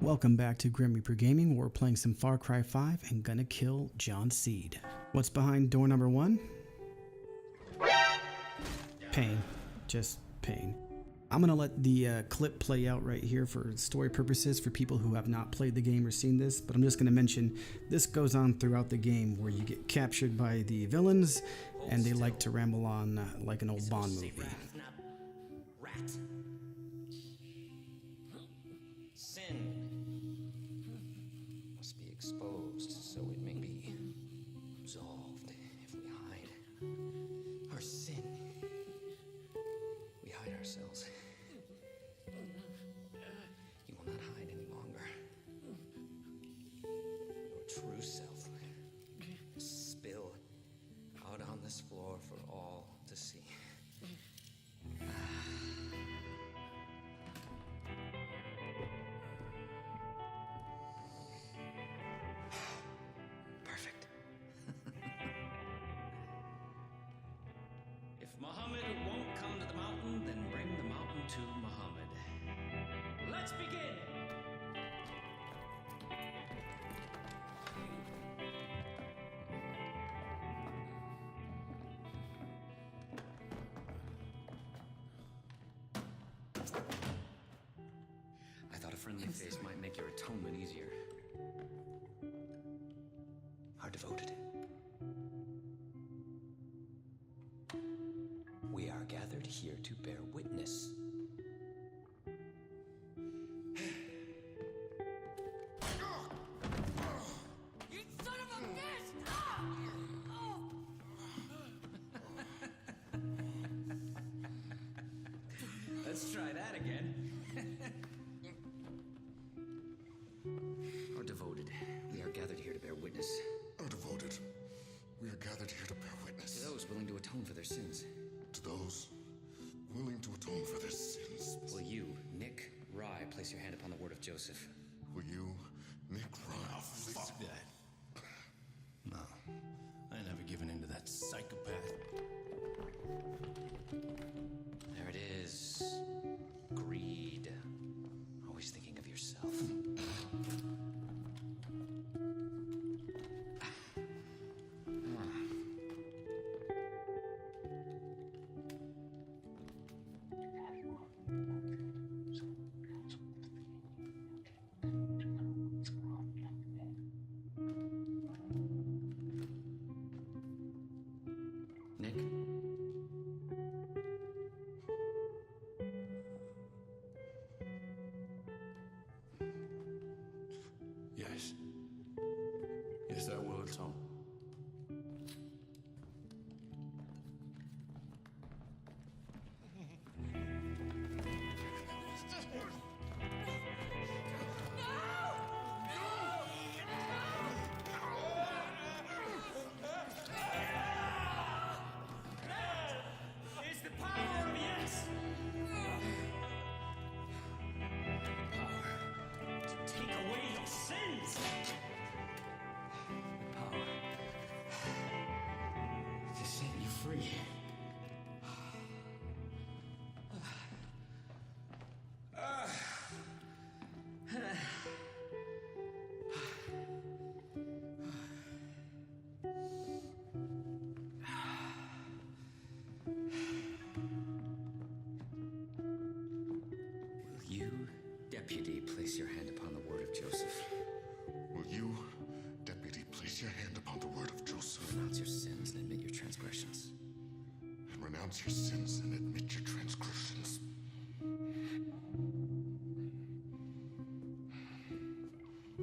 Welcome back to GrimRprGaming, where we're playing some Far Cry 5 and gonna kill John Seed. What's behind door number 1? Pain. Just pain. I'm gonna let the clip play out right here for story purposes for people who have not played the game or seen this, but I'm just gonna mention this goes on throughout the game where you get captured by the villains and they like to ramble on like an old Bond movie. Sin must be exposed so it may be absolved. If we hide our sin, we hide ourselves. You will not hide any longer. Your true self will spill out on this floor for all to see. Perfect. If Muhammad won't come to the mountain, then bring the mountain to Muhammad. Let's begin! I thought a friendly face might make your atonement easier. Are devoted. We are gathered here to bear witness. You son of a bitch! Let's try that again. Are devoted. We are gathered here to bear witness. Are devoted. We are gathered here to bear witness. To those willing to atone for their sins. To those willing to atone for their sins. Will you, Nick Rye, place your hand upon the word of Joseph? Will you, Nick Ryan? Fuck that. No, I ain't never given in to that psychopath. There it is. Greed. Always thinking of yourself. Nick? Yes. Yes, I will atone. It's the power of yes! Power to take away your sins! Power. To set you free. Will you, deputy, place your hand upon the word of Joseph? Will you, deputy, place your hand upon the word of Joseph Renounce your sins and admit your transgressions. and renounce your sins and admit your transgressions?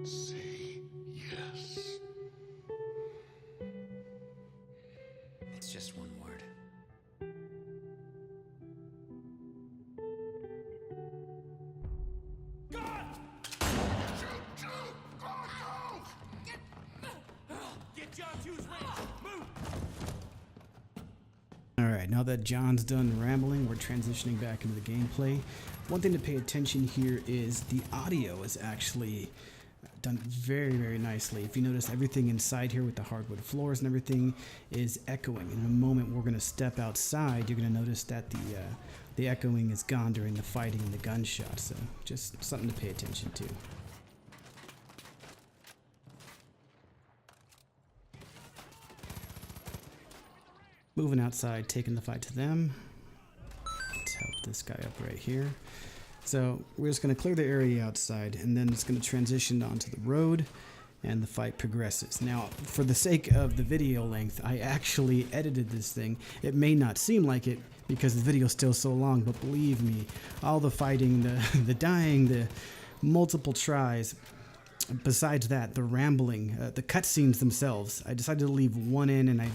Say yes. It's just one word. Get John to his range! Move! Alright, now that John's done rambling, we're transitioning back into the gameplay. One thing to pay attention here is the audio is actually done very, very nicely. If you notice, everything inside here with the hardwood floors and everything is echoing. In a moment we're going to step outside, you're going to notice that the echoing is gone during the fighting and the gunshots. So just something to pay attention to. Moving outside, taking the fight to them. Let's help this guy up right here. So we're just going to clear the area outside, and then it's going to transition onto the road, and the fight progresses. Now, for the sake of the video length, I actually edited this thing. It may not seem like it because the video's still so long, but believe me, all the fighting, the dying, the multiple tries, besides that, the rambling, the cutscenes themselves, I decided to leave one in, and I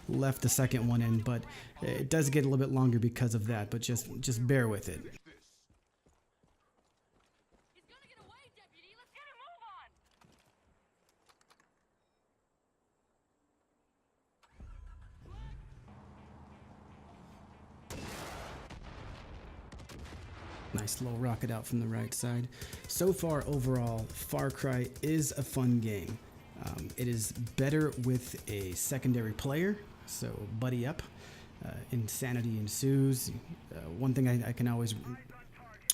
left the second one in, but it does get a little bit longer because of that, but just bear with it. He's gonna get away, Deputy. Let's get a move on. Nice little rocket out from the right side. So far, overall, Far Cry is a fun game. It is better with a secondary player, so buddy up. Insanity ensues. One thing I can always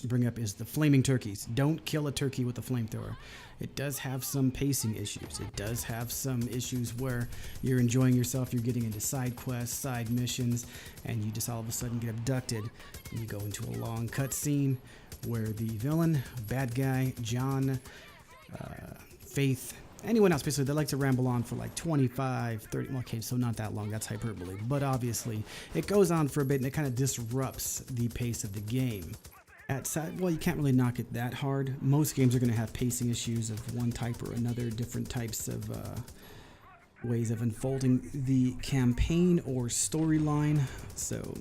bring up is the flaming turkeys. Don't kill a turkey with a flamethrower. It does have some pacing issues. It does have some issues where you're enjoying yourself, you're getting into side quests, side missions, and you just all of a sudden get abducted. And you go into a long cutscene where the villain, bad guy, John, Faith, anyone else basically, they like to ramble on for like 25, 30, okay, so not that long, that's hyperbole, but obviously it goes on for a bit and it kind of disrupts the pace of the game. Well, you can't really knock it that hard. Most games are going to have pacing issues of one type or another, different types of ways of unfolding the campaign or storyline. So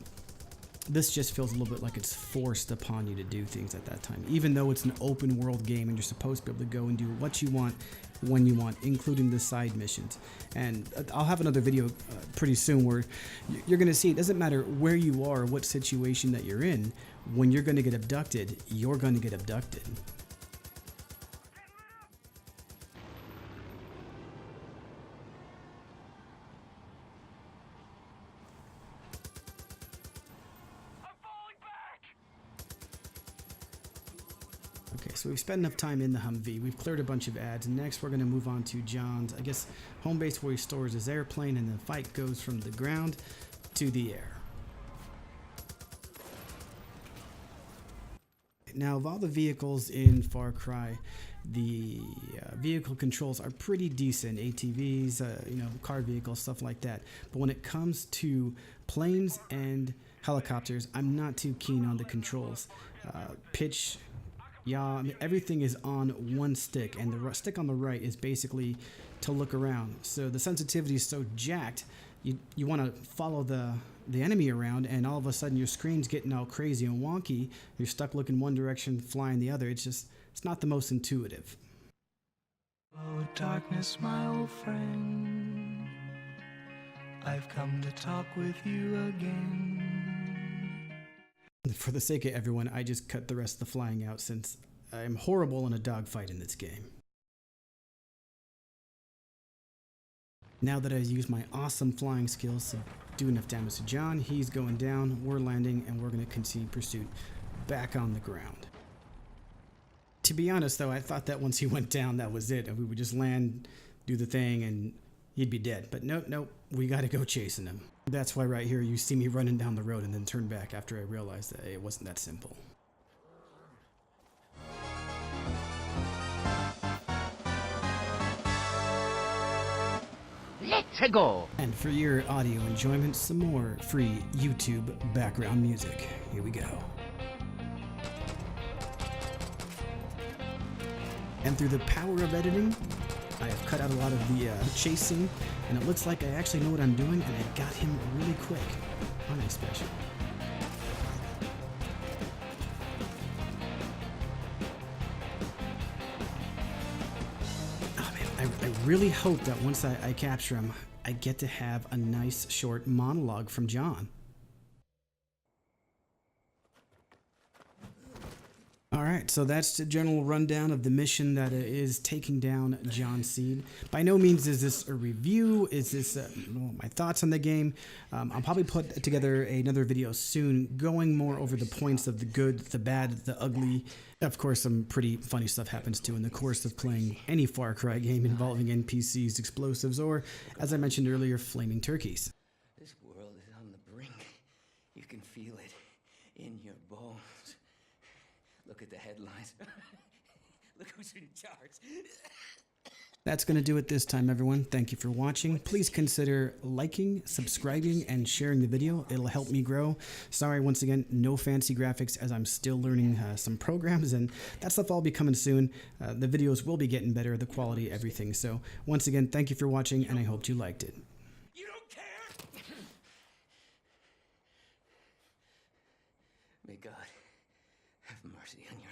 this just feels a little bit like it's forced upon you to do things at that time, even though it's an open world game and you're supposed to be able to go and do what you want when you want, including the side missions. And I'll have another video pretty soon where you're going to see it doesn't matter where you are, what situation that you're in. When you're going to get abducted, you're going to get abducted. Okay, so we've spent enough time in the Humvee. We've cleared a bunch of ads. Next, we're going to move on to John's, I guess, home base where he stores his airplane, and the fight goes from the ground to the air. Now, of all the vehicles in Far Cry, the vehicle controls are pretty decent. ATVs, car vehicles, stuff like that. But when it comes to planes and helicopters, I'm not too keen on the controls. Pitch, yaw, everything is on one stick, and the stick on the right is basically to look around. So the sensitivity is so jacked, you want to follow the enemy around, and all of a sudden your screen's getting all crazy and wonky. You're stuck looking one direction, flying the other. It's not the most intuitive. Hello, darkness, my old friend. I've come to talk with you again. For the sake of everyone, I just cut the rest of the flying out since I'm horrible in a dogfight in this game. Now that I've used my awesome flying skills to do enough damage to John, he's going down, we're landing, and we're going to continue pursuit back on the ground. To be honest, though, I thought that once he went down, that was it, and we would just land, do the thing, and he'd be dead. But nope, we got to go chasing him. That's why right here you see me running down the road and then turn back after I realized that it wasn't that simple. Let's go! And for your audio enjoyment, some more free YouTube background music. Here we go. And through the power of editing, I have cut out a lot of the chasing, and it looks like I actually know what I'm doing, and I got him really quick. Aren't I special? Oh man, I really hope that once I capture him, I get to have a nice short monologue from John. Alright, so that's the general rundown of the mission that is taking down John Seed. By no means is this a review, is this my thoughts on the game. I'll probably put together another video soon going more over the points of the good, the bad, the ugly. Of course, some pretty funny stuff happens too in the course of playing any Far Cry game involving NPCs, explosives, or, as I mentioned earlier, flaming turkeys. This world at the headlines. Look who's in charge. That's going to do it this time, everyone. Thank you for watching. Please consider liking, subscribing, and sharing the video. It'll help me grow. Sorry, once again, no fancy graphics as I'm still learning some programs, and that stuff will be coming soon. The videos will be getting better, the quality, everything. So once again, thank you for watching, and I hope you liked it. You don't care? May God have mercy on you.